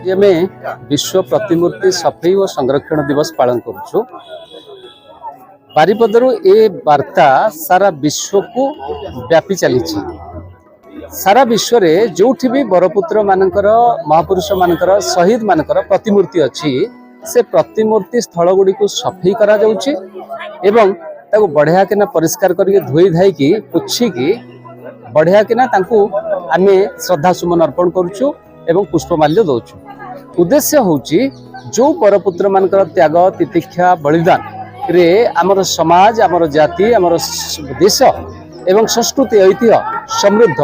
आम विश्व प्रतिमूर्ति सफाई और संरक्षण दिवस पालन करुचु। बारिपदर ए वार्ता सारा विश्व को व्यापी चली। सारा विश्व रे जोठी भी बरपुत्र मानकर महापुरुष मानकर शहीद मानकर प्रतिमूर्ति अच्छी से प्रतिमूर्ति स्थल गुड़ी को सफाई करा जाउछि एवं ताको बढ़िया किना परिष्कार करके धोई धाई की पुछि की बढ़िया किना तांको आमे श्रद्धा सुमन अर्पण करूछु एवं पुष्पमाल्य दउछु। उद्देश्य होउछि जो बरपुत्र मानकर त्याग तितिक्षा बलिदान रे आमर समाज आमर जाति आमर देश एवं संस्कृति ऐतिह्य समृद्ध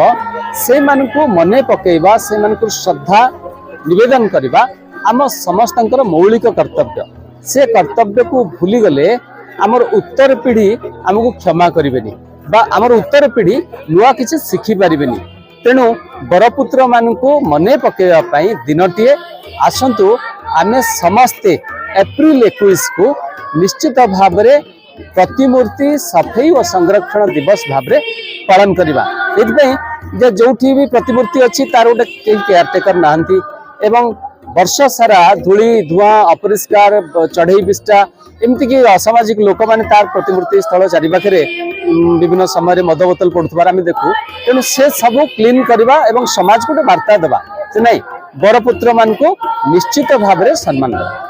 से मानकु मने पकेइबा से मानकु श्रद्धा निवेदन करबा आम समस्तंकर मौलिक कर्तव्य। से कर्तव्य को भूली गले आमर उत्तर पीढ़ी आमको क्षमा करिवेनी बा आमर उत्तर पीढ़ी नुआ किछि शिखि पारिबेनी। तेणु बरपुत्र मानकु मने पकेइबा पई दिनटिए आसंतु आमे समस्ते एप्रिल 21 को निश्चित भाव में प्रतिमूर्ति सफाई और संरक्षण दिवस भाव में पालन करवा। ये जो भी प्रतिमूर्ति अच्छी तार गोटे कई केयरटेकर नहांती एवं वर्ष सारा धूली धुआं अपरिष्कार चढ़ई बिस्टा एमती कि असामाजिक लोक मैंने तार प्रतिमूर्ति स्थल चारिपाखे विभिन्न समय मद बोतल पड़ुवार आम देखू। तेणु से सब क्लीन करवा एवं समाज को वार्ता देवा से नहीं बरपुत्र मान को निश्चित भाव में सम्मान देवा।